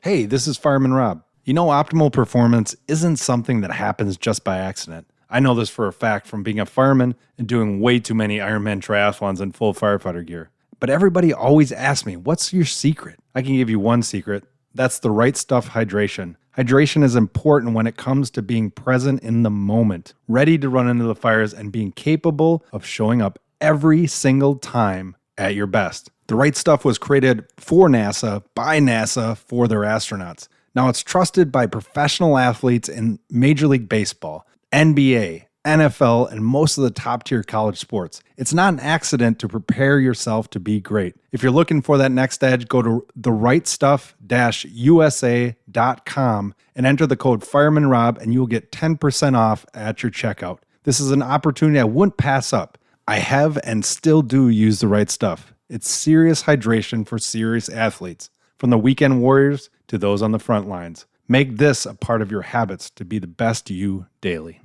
Hey, this is Fireman Rob. You know, optimal performance isn't something that happens just by accident. I know this for a fact from being a fireman and doing way too many Ironman triathlons in full firefighter gear. But everybody always asks me, what's your secret? I can give you one secret. That's the right stuff hydration. Hydration is important when it comes to being present in the moment, ready to run into the fires and being capable of showing up every single time at your best. The Right Stuff was created for NASA, by NASA, for their astronauts. Now it's trusted by professional athletes in Major League Baseball, NBA, NFL, and most of the top-tier college sports. It's not an accident to prepare yourself to be great. If you're looking for that next edge, go to therightstuff-usa.com and enter the code FiremanRob and you'll get 10% off at your checkout. This is an opportunity I wouldn't pass up. I have and still do use The Right Stuff. It's serious hydration for serious athletes, from the weekend warriors to those on the front lines. Make this a part of your habits to be the best you daily.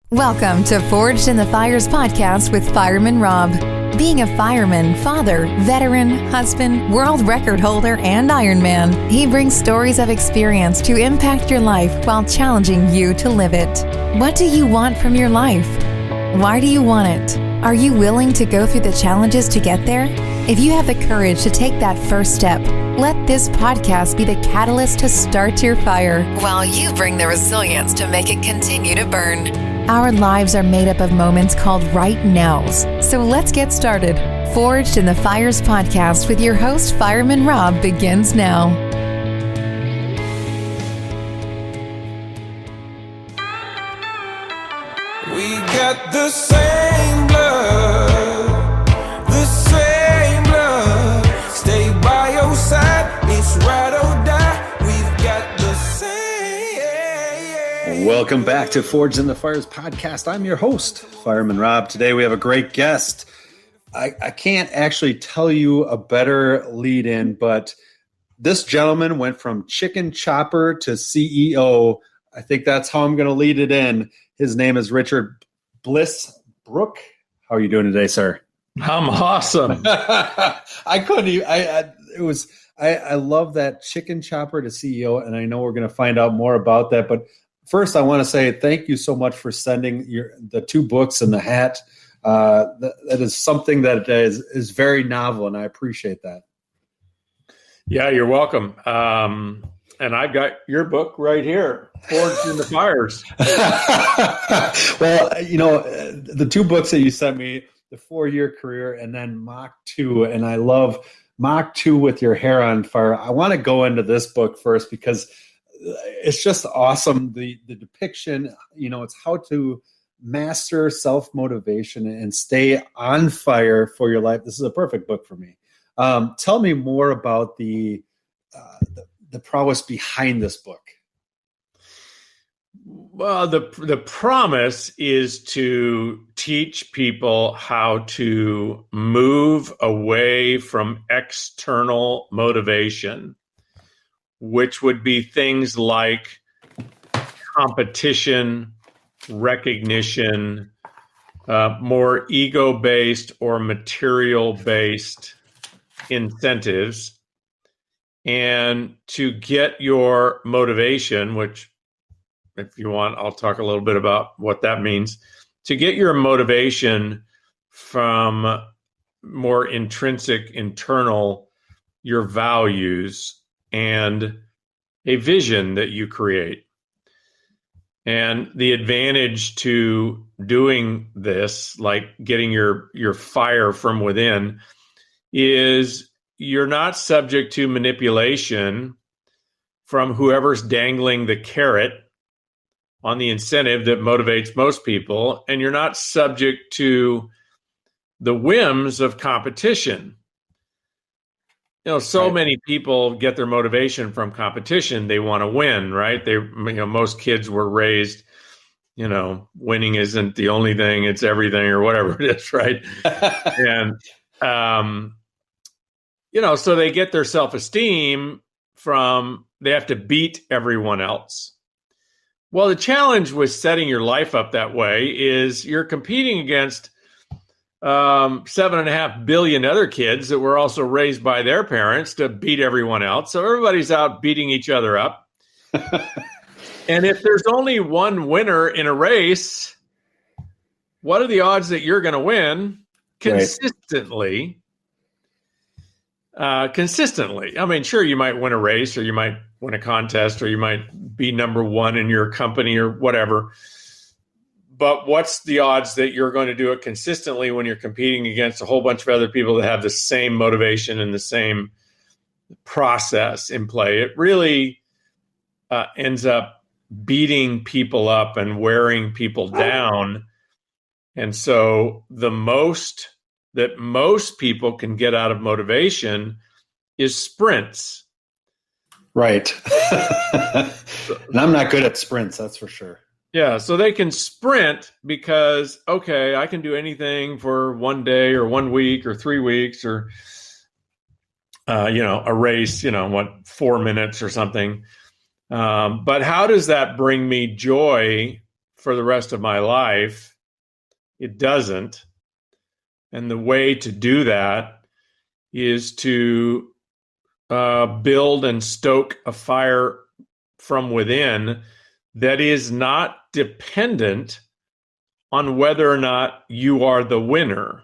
Welcome to Forged in the Fires podcast with Fireman Rob. Being a fireman, father, veteran, husband, world record holder, and Ironman, he brings stories of experience to impact your life while challenging you to live it. What do you want from your life? Why do you want it? Are you willing to go through the challenges to get there? If you have the courage to take that first step, let this podcast be the catalyst to start your fire while you bring the resilience to make it continue to burn. Our lives are made up of moments called right nows. So let's get started. Forged in the Fires podcast with your host, Fireman Rob, begins now. We got the same blood, the same blood. Stay by your side, it's ride or die. We've got the same. Welcome back to Forged in the Fires podcast. I'm your host, Fireman Rob. Today we have a great guest. I can't actually tell you a better lead-in, but this gentleman went from chicken chopper to CEO. I think that's how I'm going to lead it in. His name is Richard Bliss Brooke. How are you doing today, sir? I'm awesome. I couldn't even, I love that chicken chopper to CEO, and I know we're going to find out more about that. But first, I want to say thank you so much for sending the two books and the hat. That is something that is very novel, and I appreciate that. Yeah, you're welcome. And I've got your book right here, Forged in the Fires. Well, you know, the two books that you sent me, the 4-year career and then Mach 2, and I love Mach 2 with your hair on fire. I want to go into this book first because it's just awesome. The depiction, you know, it's how to master self-motivation and stay on fire for your life. This is a perfect book for me. Tell me more about the prowess behind this book. Well, the promise is to teach people how to move away from external motivation, which would be things like competition, recognition, more ego-based or material-based incentives, and to get your motivation, which if you want, I'll talk a little bit about what that means, to get your motivation from more intrinsic, internal, your values and a vision that you create. And the advantage to doing this, like getting your fire from within, is you're not subject to manipulation from whoever's dangling the carrot on the incentive that motivates most people, and you're not subject to the whims of competition. You know, so many people get their motivation from competition. They want to win, right? Most kids were raised, winning isn't the only thing, it's everything, or whatever it is, right? And, so they get their self-esteem from, they have to beat everyone else. Well, the challenge with setting your life up that way is you're competing against 7.5 billion other kids that were also raised by their parents to beat everyone else. So everybody's out beating each other up. And if there's only one winner in a race, what are the odds that you're going to win consistently? Consistently. I mean, sure, you might win a race, or you might win a contest, or you might be number one in your company or whatever. But what's the odds that you're going to do it consistently when you're competing against a whole bunch of other people that have the same motivation and the same process in play? It really ends up beating people up and wearing people down. And so the most that most people can get out of motivation is sprints. Right. And I'm not good at sprints, that's for sure. Yeah, so they can sprint because, okay, I can do anything for one day or 1 week or 3 weeks or, a race, 4 minutes or something. But how does that bring me joy for the rest of my life? It doesn't. And the way to do that is to build and stoke a fire from within that is not dependent on whether or not you are the winner.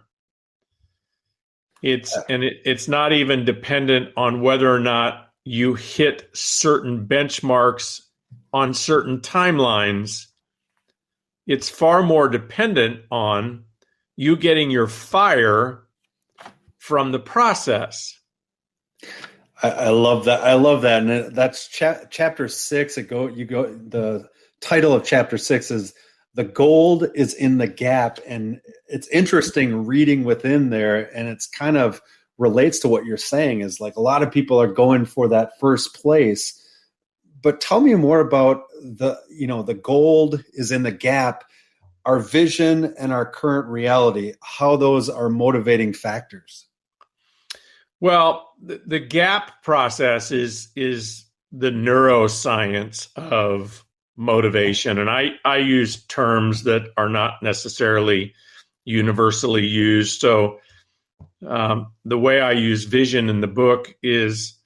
It's not even dependent on whether or not you hit certain benchmarks on certain timelines. It's far more dependent on you getting your fire from the process. I love that. I love that. And that's chapter 6. The title of chapter 6 is "The Gold is in the Gap." And it's interesting reading within there. And it's kind of relates to what you're saying, is like a lot of people are going for that first place. But tell me more about the gold is in the gap, our vision and our current reality, how those are motivating factors. Well, the gap process is the neuroscience of motivation. And I use terms that are not necessarily universally used. So the way I use vision in the book is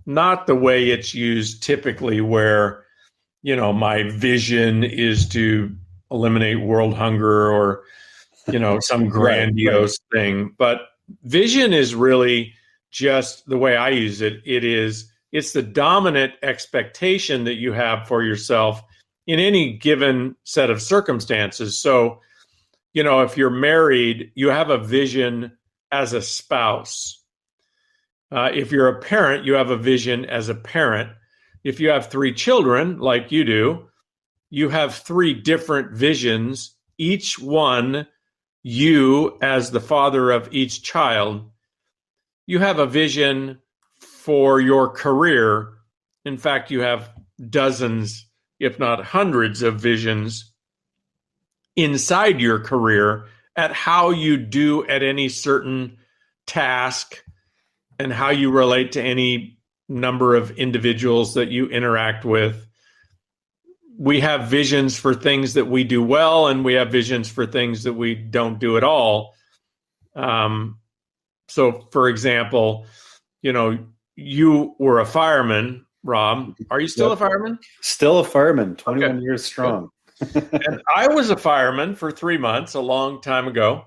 not the way it's used typically, where, my vision is to eliminate world hunger or, some grandiose thing. But vision is really just the way I use it. It's the dominant expectation that you have for yourself in any given set of circumstances. So, if you're married, you have a vision as a spouse. If you're a parent, you have a vision as a parent. If you have 3 children, like you do, you have 3 different visions, each one you as the father of each child. You have a vision for your career. In fact, you have dozens, if not hundreds, of visions inside your career at how you do at any certain task and how you relate to any number of individuals that you interact with. We have visions for things that we do well, and we have visions for things that we don't do at all. So, for example, you were a fireman, Rob. Are you still a fireman? Still a fireman, 21 years strong. And I was a fireman for 3 months a long time ago.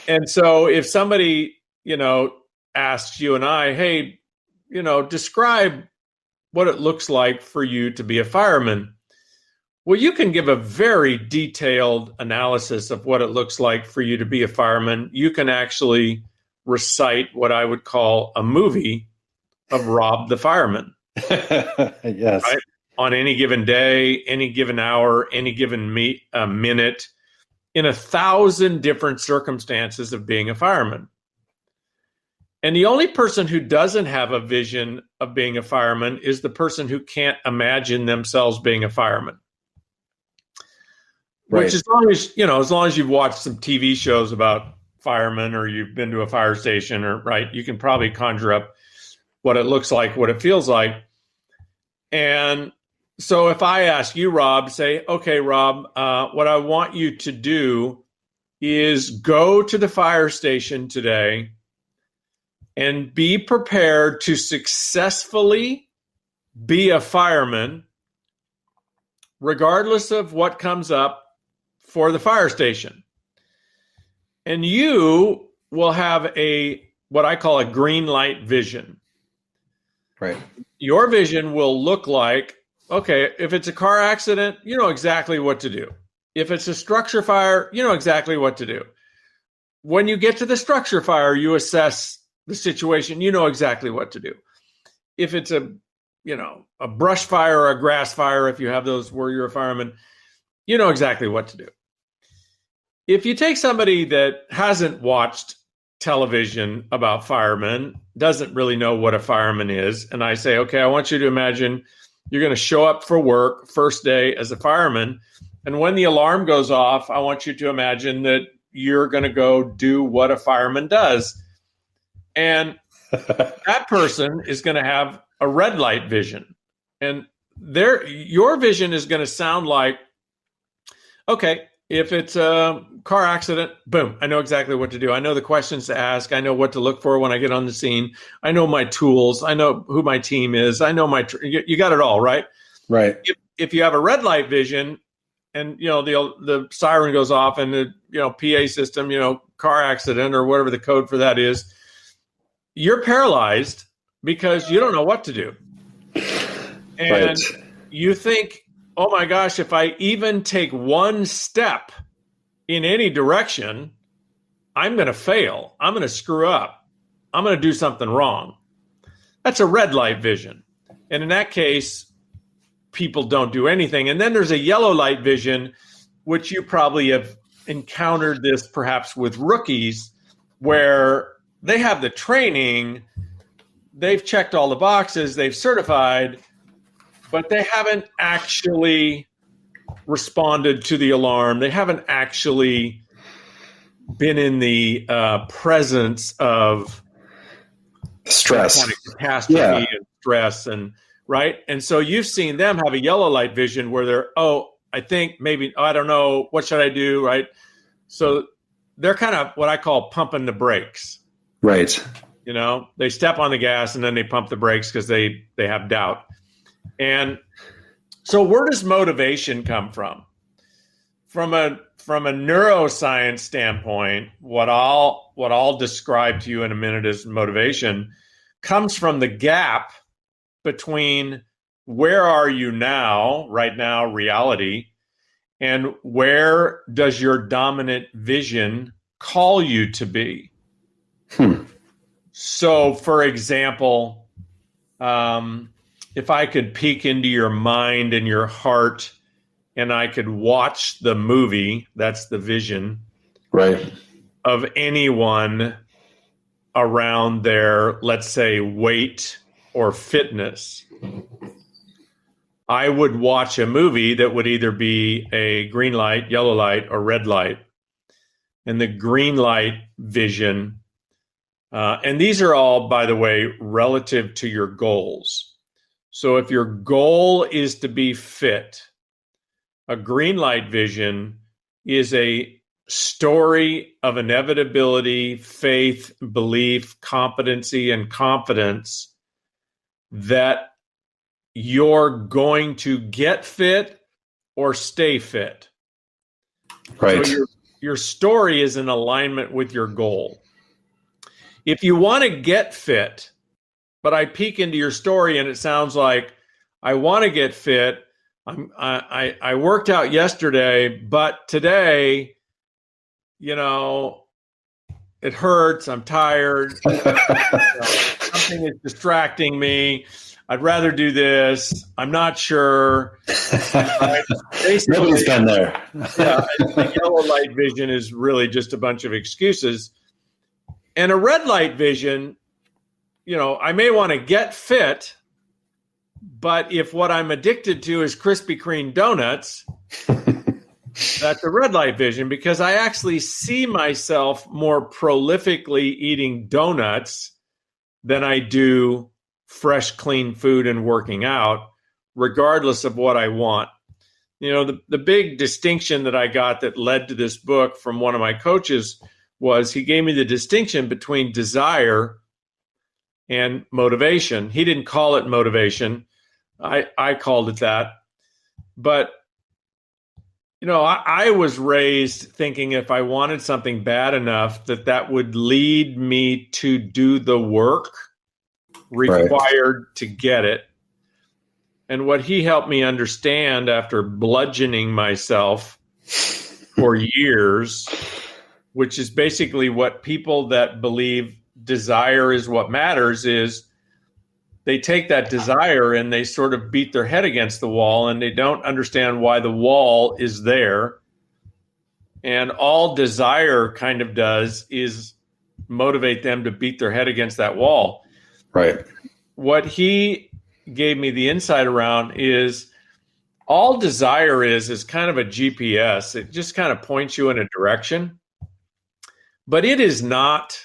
And so if somebody, asks you and I, hey, describe what it looks like for you to be a fireman. Well, you can give a very detailed analysis of what it looks like for you to be a fireman. You can actually recite what I would call a movie of Rob the fireman. Yes. Right? On any given day, any given hour, any given minute, in 1,000 different circumstances of being a fireman. And the only person who doesn't have a vision of being a fireman is the person who can't imagine themselves being a fireman. Right. Which, as long as you've watched some TV shows about firemen, or you've been to a fire station, you can probably conjure up what it looks like, what it feels like. And so if I ask you, Rob, say, okay, Rob, what I want you to do is go to the fire station today and be prepared to successfully be a fireman, regardless of what comes up for the fire station. And you will have what I call a green light vision. Right. Your vision will look like, okay, if it's a car accident, you know exactly what to do. If it's a structure fire, you know exactly what to do. When you get to the structure fire, you assess the situation, you know exactly what to do. If it's a brush fire or a grass fire, if you have those where you're a fireman, you know exactly what to do. If you take somebody that hasn't watched television about firemen, doesn't really know what a fireman is, and I say, okay, I want you to imagine you're going to show up for work first day as a fireman, and when the alarm goes off, I want you to imagine that you're going to go do what a fireman does. And that person is going to have a red light vision. And your vision is going to sound like, okay, if it's a car accident, boom, I know exactly what to do. I know the questions to ask. I know what to look for when I get on the scene. I know my tools. I know who my team is. I know you got it all, right? Right. If you have a red light vision and, the siren goes off and the, PA system, car accident or whatever the code for that is, you're paralyzed because you don't know what to do. And you think, oh my gosh, if I even take one step in any direction, I'm going to fail. I'm going to screw up. I'm going to do something wrong. That's a red light vision. And in that case, people don't do anything. And then there's a yellow light vision, which you probably have encountered this perhaps with rookies, where they have the training, they've checked all the boxes, they've certified, but they haven't actually responded to the alarm. They haven't actually been in the presence of stress, kind of catastrophe and stress, and right. And so you've seen them have a yellow light vision where they're, I think maybe, I don't know, what should I do, right? So they're kind of what I call pumping the brakes. Right. They step on the gas and then they pump the brakes because they have doubt. And so where does motivation come from? From a neuroscience standpoint, what I'll describe to you in a minute as motivation comes from the gap between where are you now, right now, reality, and where does your dominant vision call you to be? So, for example, if I could peek into your mind and your heart and I could watch the movie, that's the vision, right, of anyone around their, let's say, weight or fitness, I would watch a movie that would either be a green light, yellow light, or red light. And the green light vision, and these are all, by the way, relative to your goals. So if your goal is to be fit, a green light vision is a story of inevitability, faith, belief, competency, and confidence that you're going to get fit or stay fit. Right. So your story is in alignment with your goal. If you want to get fit, but I peek into your story and it sounds like I want to get fit, I worked out yesterday, but today, it hurts. I'm tired. Something is distracting me. I'd rather do this. I'm not sure. Right? Nobody's been there. The yellow light vision is really just a bunch of excuses. And a red light vision, I may want to get fit, but if what I'm addicted to is Krispy Kreme donuts, that's a red light vision, because I actually see myself more prolifically eating donuts than I do fresh, clean food and working out, regardless of what I want. the big distinction that I got that led to this book from one of my coaches was he gave me the distinction between desire and motivation. He didn't call it motivation. I called it that. But, I was raised thinking if I wanted something bad enough, that would lead me to do the work required to get it. And what he helped me understand after bludgeoning myself for years, which is basically what people that believe desire is what matters, is they take that desire and they sort of beat their head against the wall, and they don't understand why the wall is there. And all desire kind of does is motivate them to beat their head against that wall. Right. What he gave me the insight around is all desire is kind of a GPS. It just kind of points you in a direction, but it is not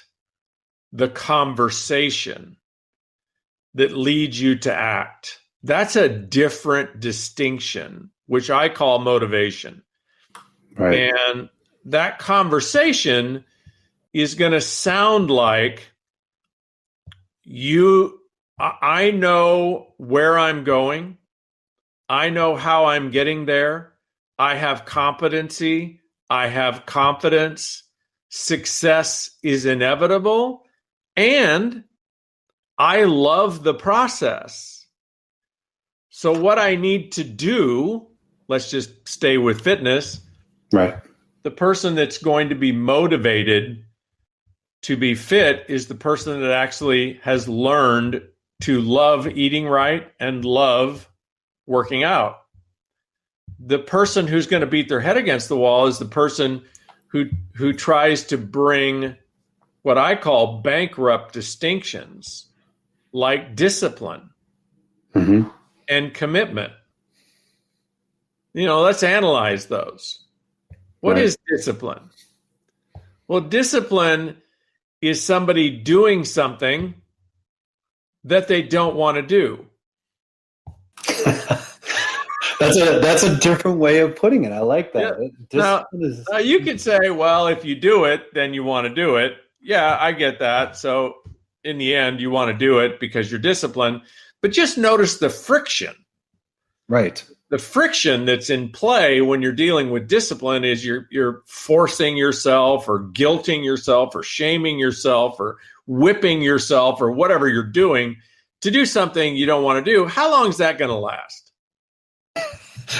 the conversation that leads you to act. That's a different distinction, which I call motivation. Right. And that conversation is going to sound like I know where I'm going. I know how I'm getting there. I have competency. I have confidence. Success is inevitable. And I love the process. So what I need to do, let's just stay with fitness. Right. The person that's going to be motivated to be fit is the person that actually has learned to love eating right and love working out. The person who's going to beat their head against the wall is the person who tries to bring what I call bankrupt distinctions, like discipline and commitment. Let's analyze those. What is discipline? Well, discipline is somebody doing something that they don't want to do. That's a different way of putting it. I like that. Yeah. Now, you could say, well, if you do it, then you want to do it. Yeah, I get that. So in the end, you want to do it because you're disciplined. But just notice the friction. Right. The friction that's in play when you're dealing with discipline is you're forcing yourself or guilting yourself or shaming yourself or whipping yourself or whatever you're doing to do something you don't want to do. How long is that going to last?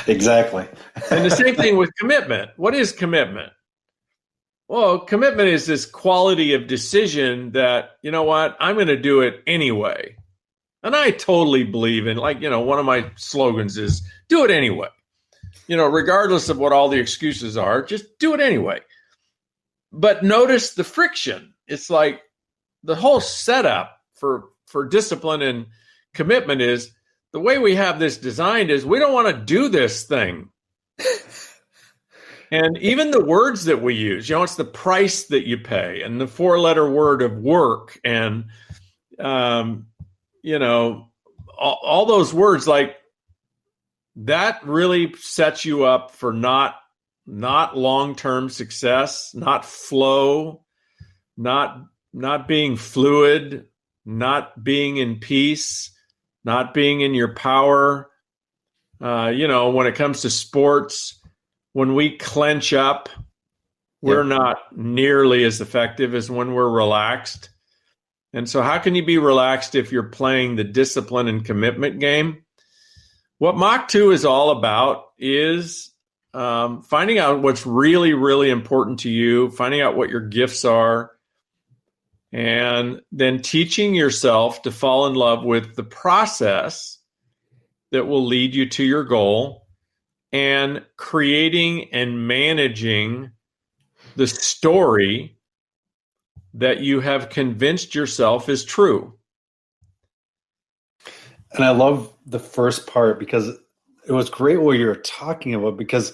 Exactly. And the same thing with commitment. What is commitment? Well, commitment is this quality of decision that, I'm going to do it anyway. And I totally believe in, one of my slogans is do it anyway. Regardless of what all the excuses are, just do it anyway. But notice the friction. It's like the whole setup for discipline and commitment is the way we have this designed is we don't want to do this thing. And even the words that we use, it's the price that you pay and the 4-letter word of work and, all those words like that really sets you up for not long-term success, not flow, not being fluid, not being in peace, not being in your power. When it comes to sports, when we clench up, we're not nearly as effective as when we're relaxed. And so how can you be relaxed if you're playing the discipline and commitment game? What Mach 2 is all about is finding out what's really, really important to you, finding out what your gifts are, and then teaching yourself to fall in love with the process that will lead you to your goal and creating and managing the story that you have convinced yourself is true. And I love the first part because it was great what you were talking about, because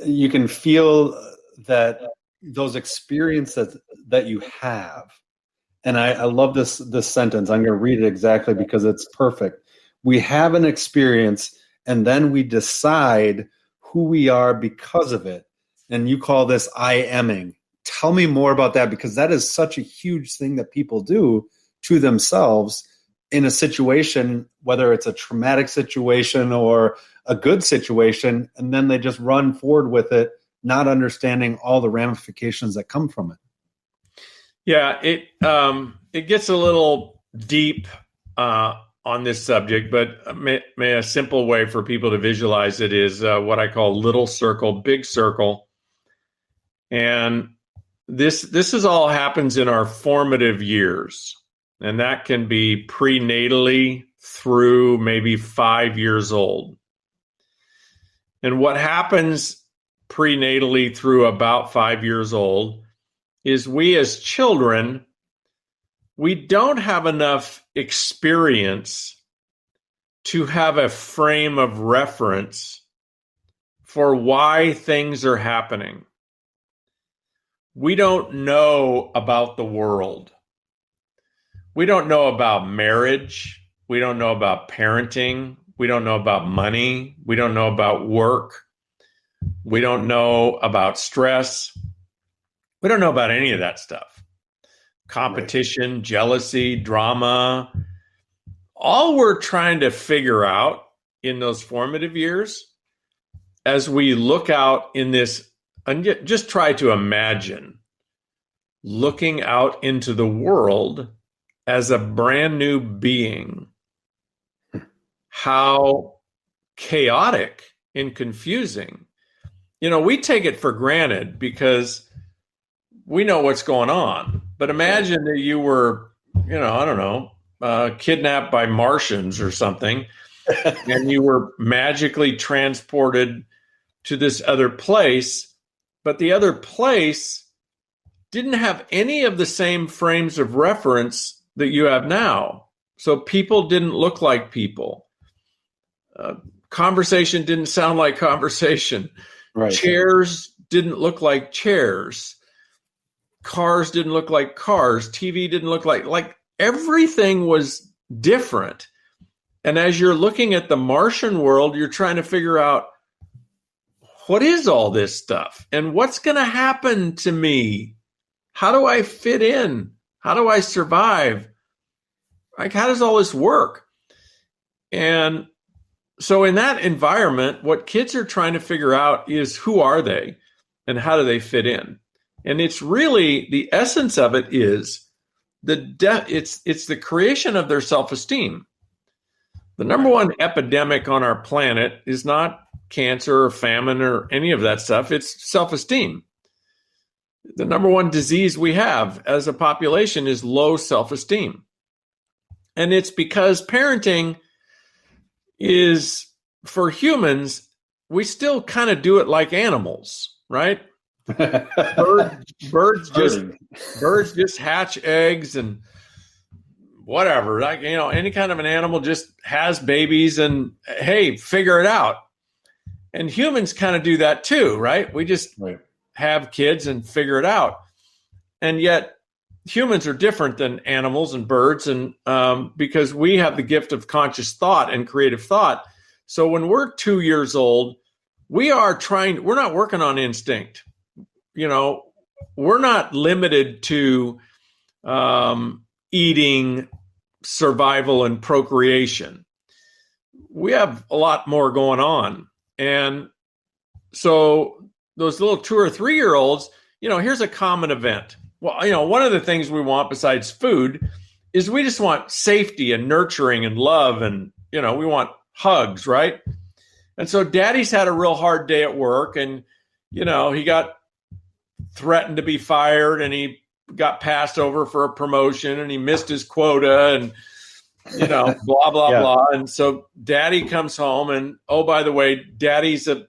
you can feel that those experiences that you have. And I love this sentence. I'm going to read it exactly because it's perfect. We have an experience and then we decide who we are because of it. And you call this I aming. Tell me more about that, because that is such a huge thing that people do to themselves in a situation, whether it's a traumatic situation or a good situation, and then they just run forward with it, not understanding all the ramifications that come from it. Yeah, it gets a little deep on this subject, but may a simple way for people to visualize it is what I call little circle, big circle. And this is all happens in our formative years. And that can be prenatally through maybe 5 years old. And what happens prenatally through about 5 years old is we as children, we don't have enough experience to have a frame of reference for why things are happening. We don't know about the world. We don't know about marriage. We don't know about parenting. We don't know about money. We don't know about work. We don't know about stress. We don't know about any of that stuff. Competition, right. Jealousy, drama. All we're trying to figure out in those formative years, as we look out in this, and just try to imagine looking out into the world as a brand new being, how chaotic and confusing. You know, we take it for granted because we know what's going on. But imagine that you were, I don't know, kidnapped by Martians or something, and you were magically transported to this other place, but the other place didn't have any of the same frames of reference that you have now. So people didn't look like people. Conversation didn't sound like conversation. Right. Chairs didn't look like chairs. Cars didn't look like cars. TV didn't look like everything was different. And as you're looking at the Martian world, you're trying to figure out, what is all this stuff? And what's going to happen to me? How do I fit in? How do I survive? Like, how does all this work? And so in that environment, what kids are trying to figure out is, who are they and how do they fit in? And it's really, the essence of it is it's the creation of their self-esteem. The number one epidemic on our planet is not cancer or famine or any of that stuff. It's self-esteem. The number one disease we have as a population is low self-esteem. And it's because parenting is, for humans, we still kind of do it like animals, right? Birds just hatch eggs and whatever. Like, any kind of an animal just has babies and, hey, figure it out. And humans kind of do that too, right? We just have kids and figure it out. And yet humans are different than animals and birds, and because we have the gift of conscious thought and creative thought. So when we're 2 years old, we're not working on instinct. We're not limited to eating, survival, and procreation. We have a lot more going on. And so those little 2 or 3 year olds, here's a common event. Well, one of the things we want besides food is we just want safety and nurturing and love, and, we want hugs, right? And so daddy's had a real hard day at work, and, he got threatened to be fired, and he got passed over for a promotion, and he missed his quota, and, blah, blah, blah. And so daddy comes home, and, oh, by the way, daddy's a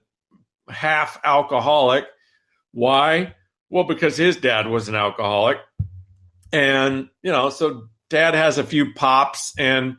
half alcoholic. Why? Well, because his dad was an alcoholic. And, so dad has a few pops. And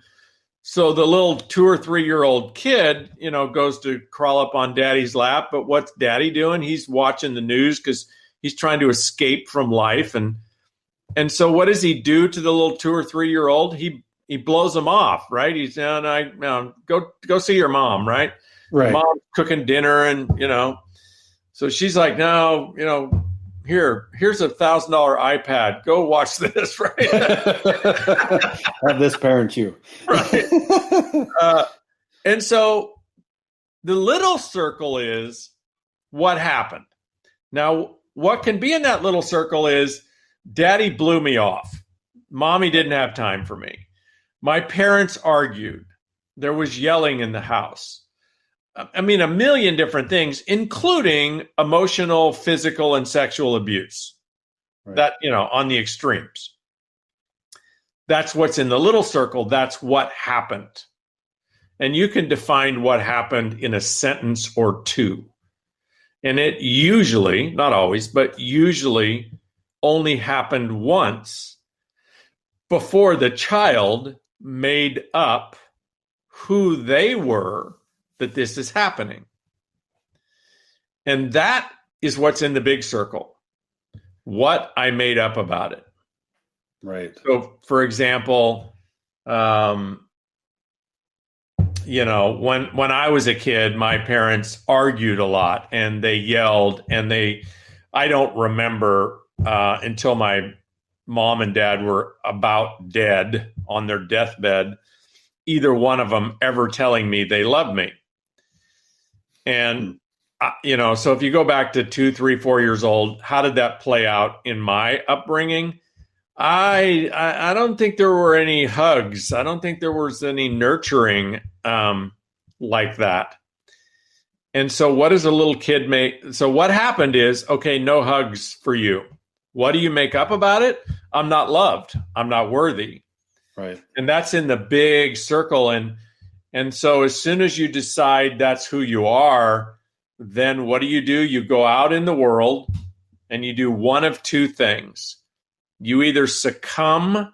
so the little 2 or 3 year old kid, goes to crawl up on daddy's lap. But what's daddy doing? He's watching the news because he's trying to escape from life. And so what does he do to the little 2 or 3 year old? He blows him off, right? He's down, go see your mom, right? Right. Mom's cooking dinner, and so she's like, no, here's $1,000 iPad. Go watch this, right? Have this parent you. Right. And so the little circle is what happened. Now, what can be in that little circle is Daddy blew me off. Mommy didn't have time for me. My parents argued. There was yelling in the house. I mean, a million different things, including emotional, physical, and sexual abuse. Right. That, on the extremes. That's what's in the little circle. That's what happened. And you can define what happened in a sentence or two. And it usually, not always, but usually only happened once before the child made up who they were that this is happening. And that is what's in the big circle. What I made up about it. Right. So, for example, when I was a kid, my parents argued a lot and they yelled, and I don't remember until my mom and dad were about dead on their deathbed, either one of them ever telling me they loved me. And, so if you go back to 2, 3, 4 years old, how did that play out in my upbringing? I don't think there were any hugs. I don't think there was any nurturing like that. And so what does a little kid make? So what happened is, okay, no hugs for you. What do you make up about it? I'm not loved. I'm not worthy. Right. And that's in the big circle. And so as soon as you decide that's who you are, then what do? You go out in the world and you do one of two things. You either succumb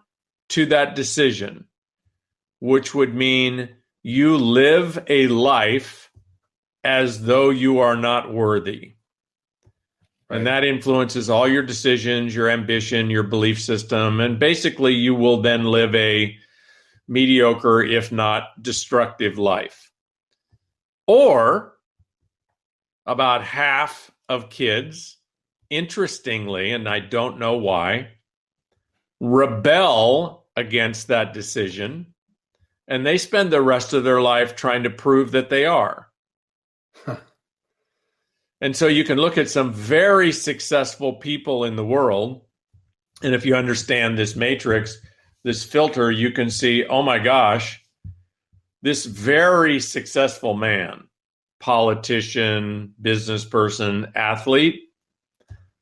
to that decision, which would mean you live a life as though you are not worthy. Right. And that influences all your decisions, your ambition, your belief system. And basically, you will then live a mediocre, if not destructive life. Or about half of kids, interestingly, and I don't know why, rebel against that decision, and they spend the rest of their life trying to prove that they are. And so you can look at some very successful people in the world, and if you understand this matrix, this filter, you can see, oh my gosh, this very successful man, politician, business person, athlete,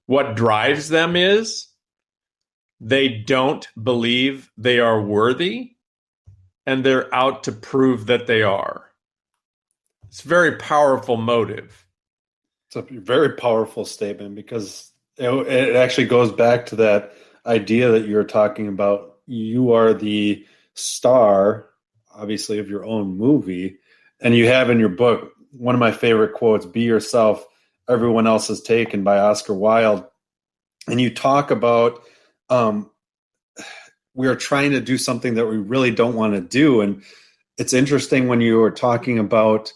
what drives them is they don't believe they are worthy, and they're out to prove that they are. It's a very powerful motive. It's a very powerful statement, because it actually goes back to that idea that you were talking about. You are the star, obviously, of your own movie. And you have in your book, one of my favorite quotes, "Be yourself, everyone else is taken," by Oscar Wilde. And you talk about we are trying to do something that we really don't want to do. And it's interesting when you were talking about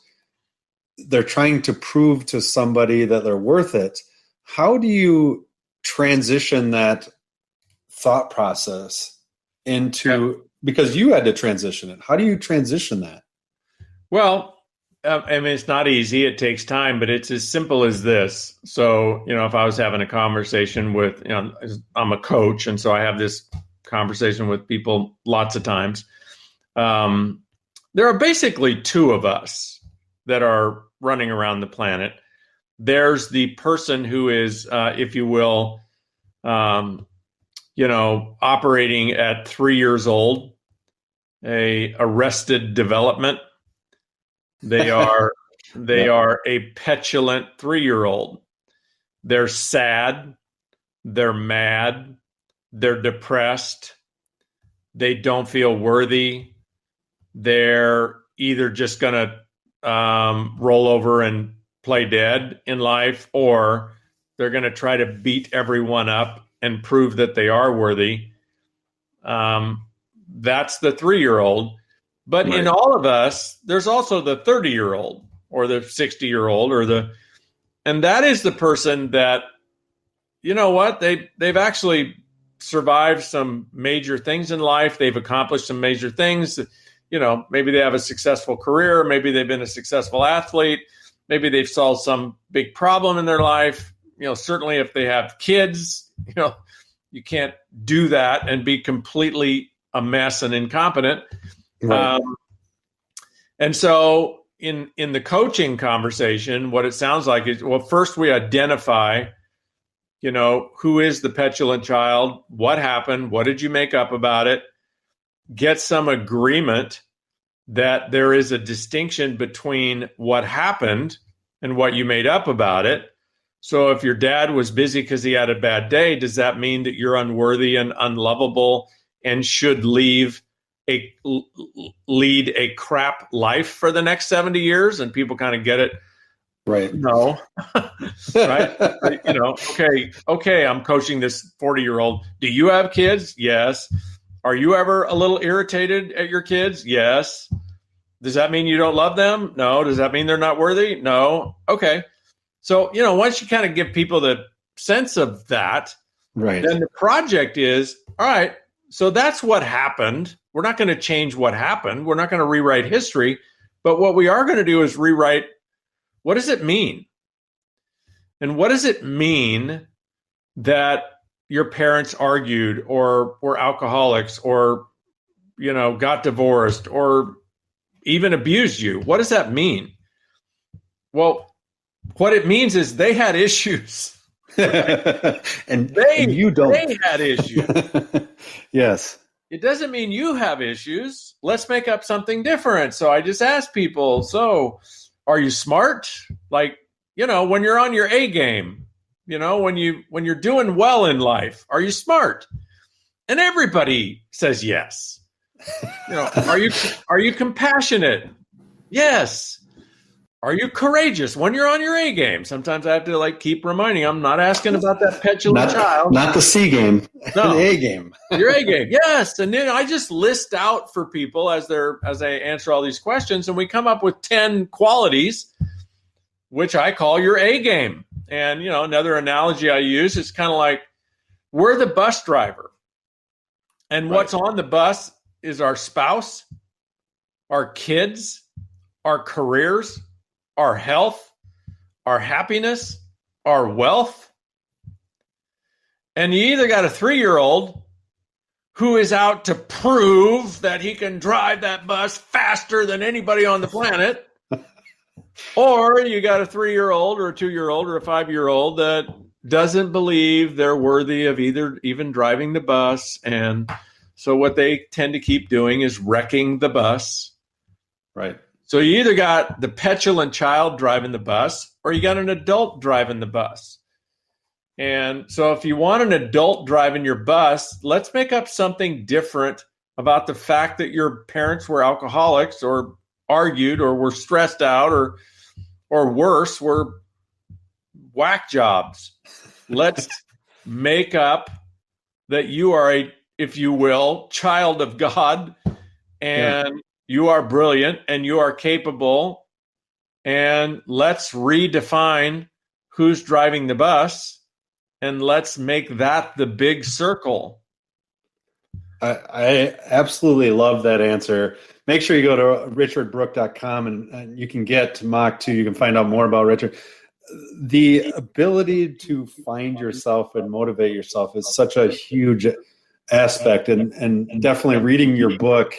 they're trying to prove to somebody that they're worth it. How do you transition that thought process into, because you had to transition it. How do you transition that? Well, I mean, it's not easy. It takes time, but it's as simple as this. So, if I was having a conversation with, I'm a coach, and so I have this conversation with people lots of times. There are basically two of us that are running around the planet. There's the person who is, if you will, operating at 3 years old, a arrested development. They are a petulant 3-year-old. They're sad. They're mad. They're depressed. They don't feel worthy. They're either just going to roll over and play dead in life, or they're going to try to beat everyone up and prove that they are worthy. That's the 3-year-old. But right. In all of us, there's also the 30-year-old. or the 60-year-old and that is the person that, you know what, they've actually survived some major things in life. They've accomplished some major things. You know, maybe they have a successful career. Maybe they've been a successful athlete. Maybe they've solved some big problem in their life. You know, certainly if they have kids, you know, you can't do that and be completely a mess and incompetent. Right. And so in the coaching conversation, what it sounds like is, well, first we identify, you know, who is the petulant child? What happened? What did you make up about it? Get some agreement that there is a distinction between what happened and what you made up about it. So if your dad was busy because he had a bad day, does that mean that you're unworthy and unlovable and should lead a crap life for the next 70 years? And people kind of get it. Right. No. Right. You know, okay, I'm coaching this 40-year-old. Do you have kids? Yes. Are you ever a little irritated at your kids? Yes. Does that mean you don't love them? No. Does that mean they're not worthy? No. Okay. So, you know, once you kind of give people the sense of that, right, then the project is, all right, so that's what happened. We're not going to change what happened. We're not going to rewrite history. But what we are going to do is rewrite, what does it mean? And what does it mean that your parents argued or were alcoholics or, you know, got divorced or even abused you? What does that mean? Well, what it means is they had issues. and you don't. They had issues. Yes. It doesn't mean you have issues. Let's make up something different. So I just ask people, so are you smart? Like, you know, when you're on your A game, you know, when you're doing well in life, are you smart? And everybody says yes. You know, are you compassionate? Yes. Are you courageous when you're on your A game? Sometimes I have to like keep reminding them, I'm not asking about that petulant child. Not the C game, no, the A game. Your A game, yes. And then I just list out for people as I answer all these questions, and we come up with 10 qualities, which I call your A game. And you know, another analogy I use is kind of like we're the bus driver, and what's on the bus is our spouse, our kids, our careers, our health, our happiness, our wealth. And you either got a 3-year-old who is out to prove that he can drive that bus faster than anybody on the planet, or you got a 3-year-old or a 2-year-old or a 5-year-old that doesn't believe they're worthy of even driving the bus. And so what they tend to keep doing is wrecking the bus. Right. So you either got the petulant child driving the bus or you got an adult driving the bus. And so if you want an adult driving your bus, let's make up something different about the fact that your parents were alcoholics or argued or were stressed out or worse, were whack jobs. Let's make up that you are a, if you will, child of God, and you are brilliant and you are capable, and let's redefine who's driving the bus and let's make that the big circle. I absolutely love that answer. Make sure you go to richardbrooke.com and you can get Mach 2. You can find out more about Richard. The ability to find yourself and motivate yourself is such a huge aspect. And definitely reading your book,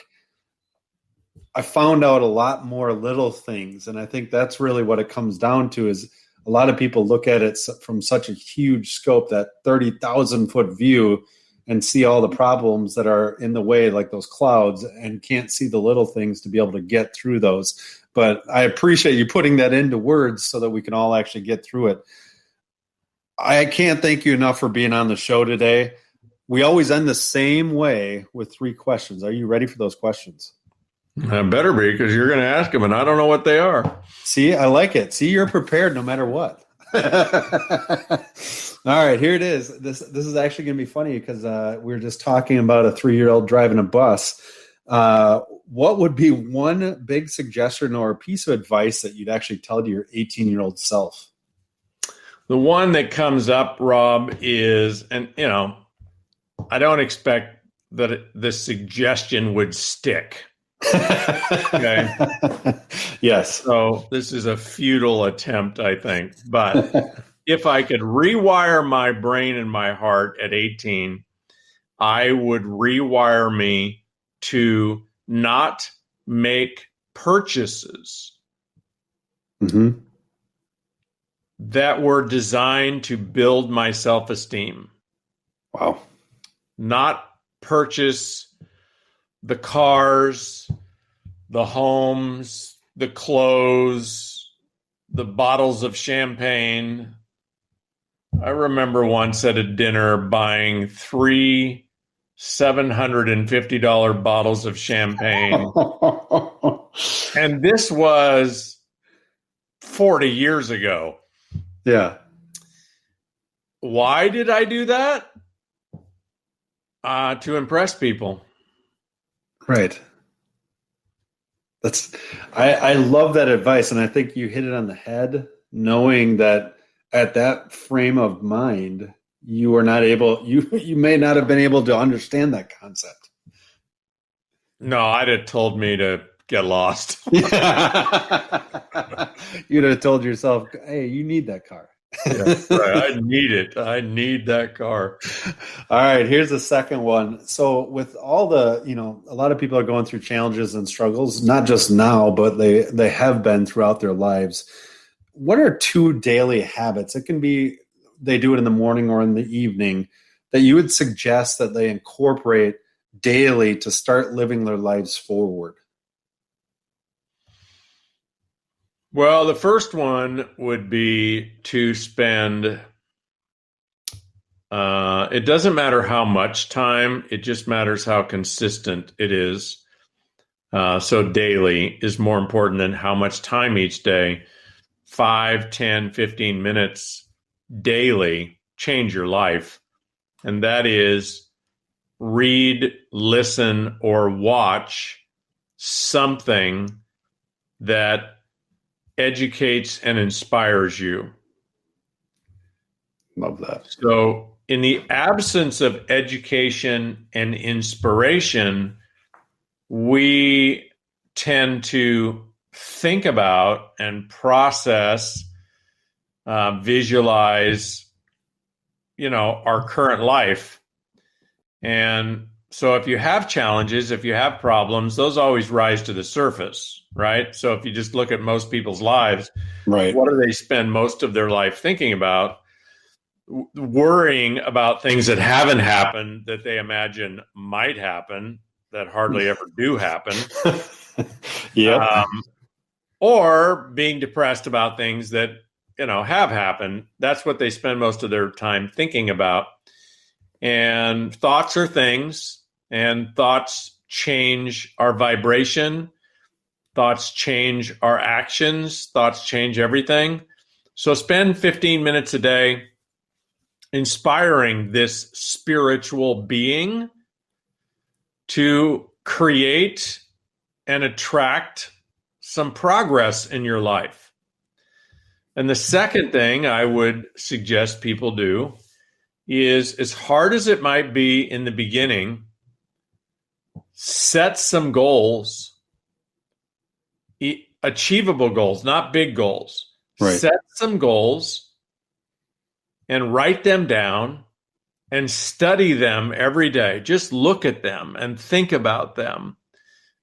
I found out a lot more little things. And I think that's really what it comes down to is a lot of people look at it from such a huge scope, that 30,000 foot view, and see all the problems that are in the way, like those clouds, and can't see the little things to be able to get through those. But I appreciate you putting that into words so that we can all actually get through it. I can't thank you enough for being on the show today. We always end the same way with 3 questions. Are you ready for those questions? I better be, because you're going to ask them and I don't know what they are. See, I like it. See, you're prepared no matter what. All right, here it is. This is actually going to be funny because we were just talking about a 3-year-old driving a bus. what would be one big suggestion or piece of advice that you'd actually tell to your 18-year-old self? The one that comes up, Rob, is, and I don't expect that the suggestion would stick. Okay. Yes. So this is a futile attempt, I think. But if I could rewire my brain and my heart at 18, I would rewire me to not make purchases that were designed to build my self-esteem. Wow. Not purchase the cars, the homes, the clothes, the bottles of champagne. I remember once at a dinner buying 3 $750 bottles of champagne. And this was 40 years ago. Yeah. Why did I do that? To impress people. Right. I love that advice, and I think you hit it on the head, knowing that at that frame of mind, you were not able, you may not have been able to understand that concept. No, I'd have told me to get lost. You'd have told yourself, hey, you need that car. Yeah, right. I need it. I need that car. All right, here's the second one. So with all the, a lot of people are going through challenges and struggles, not just now, but they have been throughout their lives. What are 2 daily habits? It can be they do it in the morning or in the evening that you would suggest that they incorporate daily to start living their lives forward. Well, the first one would be to spend, it doesn't matter how much time, it just matters how consistent it is. So daily is more important than how much time each day. 5, 10, 15 minutes daily change your life. And that is read, listen, or watch something that educates and inspires you. Love that. So in the absence of education and inspiration, we tend to think about and process, visualize, our current life. And so if you have challenges, if you have problems, those always rise to the surface, right? So if you just look at most people's lives, right, what do they spend most of their life thinking about? Worrying about things that haven't happened that they imagine might happen that hardly ever do happen. Yeah. Or being depressed about things that, have happened. That's what they spend most of their time thinking about. And thoughts are things, and thoughts change our vibration. Thoughts change our actions. Thoughts change everything. So spend 15 minutes a day inspiring this spiritual being to create and attract some progress in your life. And the second thing I would suggest people do is, as hard as it might be in the beginning, set some goals, achievable goals, not big goals. Right. Set some goals and write them down and study them every day. Just look at them and think about them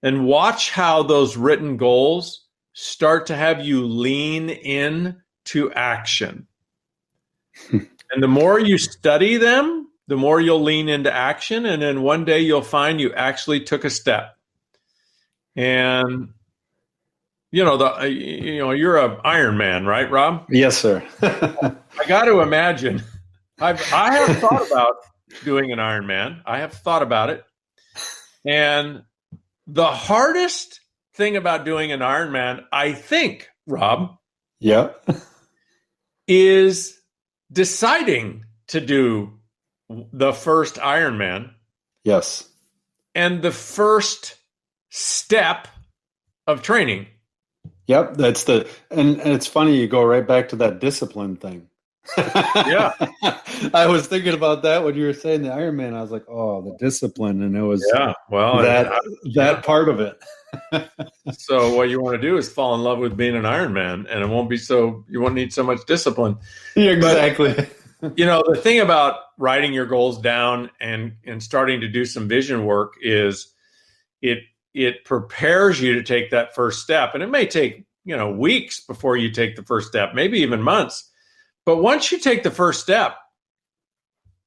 and watch how those written goals start to have you lean in to action. And the more you study them, the more you'll lean into action. And then one day you'll find you actually took a step. And, you're an Iron Man, right, Rob? Yes, sir. I got to imagine. I have thought about doing an Iron Man. I have thought about it. And the hardest thing about doing an Iron Man, I think, Rob, yeah, is deciding to do the first Iron Man. Yes. And the first step of training. Yep, and it's funny, you go right back to that discipline thing. Yeah. I was thinking about that when you were saying the Ironman. I was like, oh, the discipline, and it was that part of it. So what you want to do is fall in love with being an Ironman, and you won't need so much discipline. Yeah, exactly. But, the thing about writing your goals down and starting to do some vision work is it prepares you to take that first step. And it may take, weeks before you take the first step, maybe even months. But once you take the first step,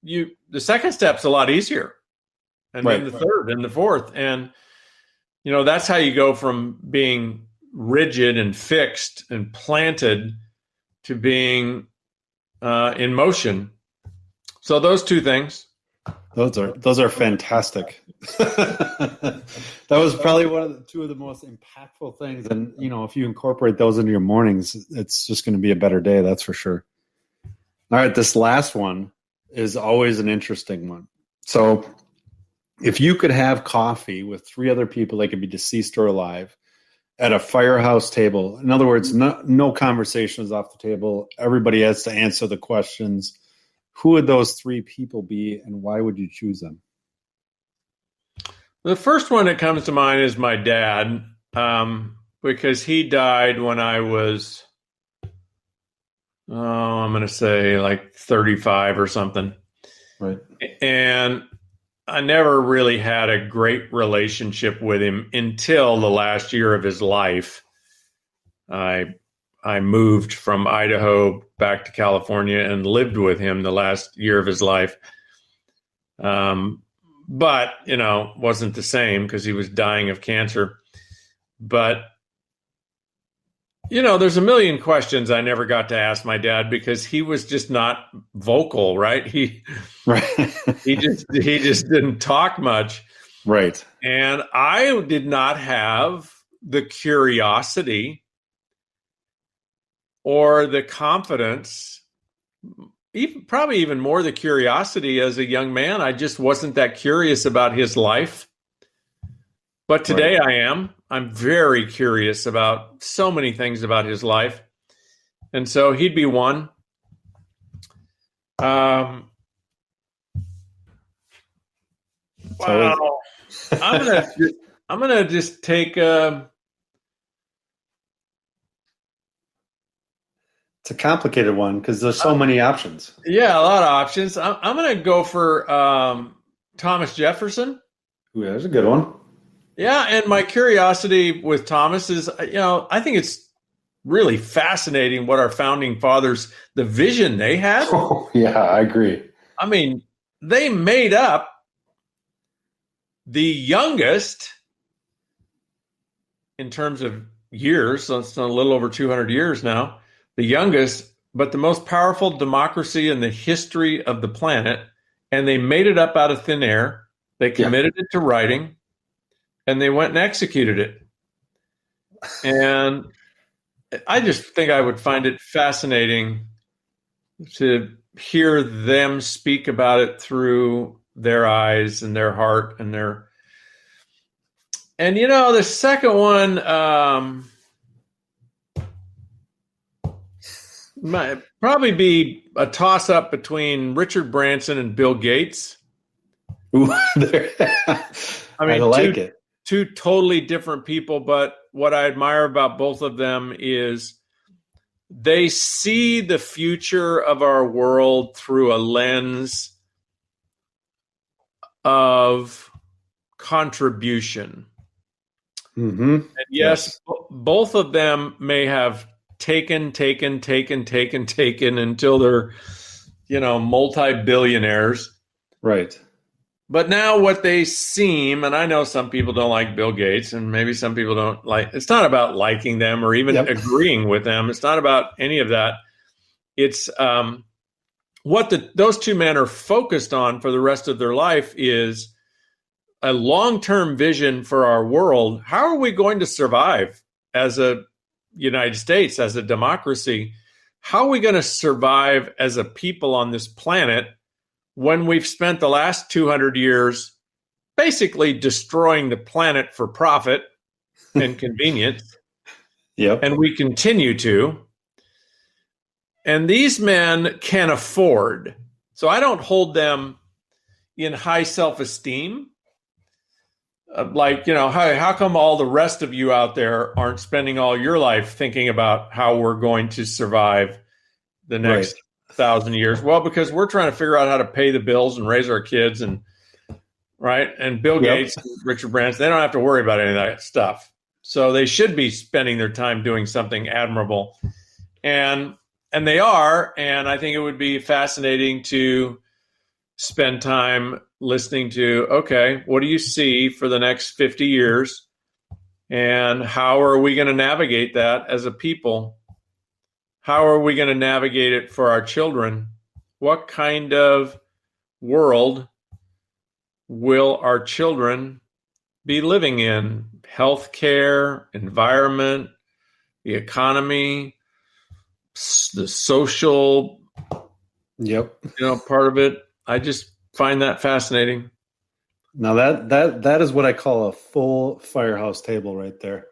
the second step's a lot easier. And then the third and the fourth. And, that's how you go from being rigid and fixed and planted to being in motion. So those two things. Those are fantastic. That was probably two of the most impactful things. And, if you incorporate those into your mornings, it's just going to be a better day. That's for sure. All right. This last one is always an interesting one. So if you could have coffee with 3 other people, they could be deceased or alive, at a firehouse table. In other words, no conversations off the table. Everybody has to answer the questions. Who would those 3 people be, and why would you choose them? The first one that comes to mind is my dad, because he died when I was, I'm going to say like 35 or something. Right. And I never really had a great relationship with him until the last year of his life. I moved from Idaho back to California and lived with him the last year of his life. But, wasn't the same because he was dying of cancer. But, there's a million questions I never got to ask my dad because he was just not vocal, right? He just didn't talk much. Right. And I did not have the curiosity or the confidence, probably even more the curiosity as a young man. I just wasn't that curious about his life. But today I am. I'm very curious about so many things about his life. And so he'd be one. Wow. I'm gonna just take It's a complicated one because there's so many options. Yeah, a lot of options. I'm going to go for Thomas Jefferson. Ooh, that's a good one. Yeah, and my curiosity with Thomas is, I think it's really fascinating what our founding fathers, the vision they had. Oh, yeah, I agree. I mean, they made up the youngest in terms of years, so it's a little over 200 years now, the youngest, but the most powerful democracy in the history of the planet. And they made it up out of thin air. They committed it to writing, and they went and executed it. And I just think I would find it fascinating to hear them speak about it through their eyes and their heart and their. And the second one might probably be a toss-up between Richard Branson and Bill Gates. Ooh, I mean, two totally different people, but what I admire about both of them is they see the future of our world through a lens of contribution. Mm-hmm. And yes, both of them may have taken until they're, multi-billionaires. Right. But now what they seem, and I know some people don't like Bill Gates, and maybe some people don't like, it's not about liking them or even agreeing with them. It's not about any of that. It's what those two men are focused on for the rest of their life is a long-term vision for our world. How are we going to survive as a United States, as a democracy? How are we going to survive as a people on this planet when we've spent the last 200 years basically destroying the planet for profit and convenience. Yep. And we continue to. And these men can afford. So I don't hold them in high self-esteem. Like, how come all the rest of you out there aren't spending all your life thinking about how we're going to survive the next 1,000 years? Well, because we're trying to figure out how to pay the bills and raise our kids, and Bill Gates, Richard Branson, they don't have to worry about any of that stuff. So they should be spending their time doing something admirable. And they are, and I think it would be fascinating to spend time listening to, okay, what do you see for the next 50 years? And how are we going to navigate that as a people? How are we going to navigate it for our children? What kind of world will our children be living in? Healthcare, environment, the economy, the social, part of it. I just find that fascinating. Now that is what I call a full firehouse table right there.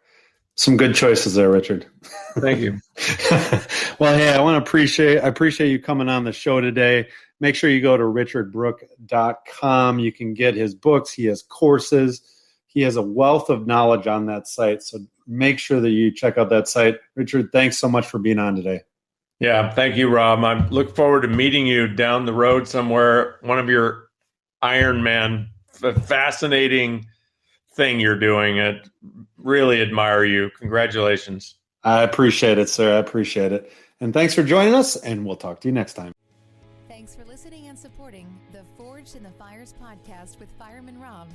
Some good choices there, Richard. Thank you. Well, hey, I appreciate you coming on the show today. Make sure you go to richardbrooke.com. You can get his books. He has courses. He has a wealth of knowledge on that site. So make sure that you check out that site. Richard, thanks so much for being on today. Yeah, thank you, Rob. I look forward to meeting you down the road somewhere. One of your Ironman, fascinating thing you're doing. I really admire you. Congratulations. I appreciate it, sir. I appreciate it. And thanks for joining us, and we'll talk to you next time. Thanks for listening and supporting the Forged in the Fires podcast with Fireman Rob.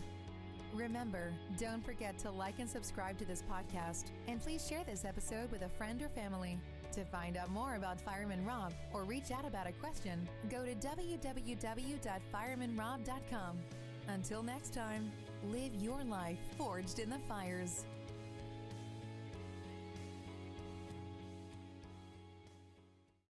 Remember, don't forget to like and subscribe to this podcast, and please share this episode with a friend or family. To find out more about Fireman Rob or reach out about a question, go to www.firemanrob.com. Until next time, live your life forged in the fires.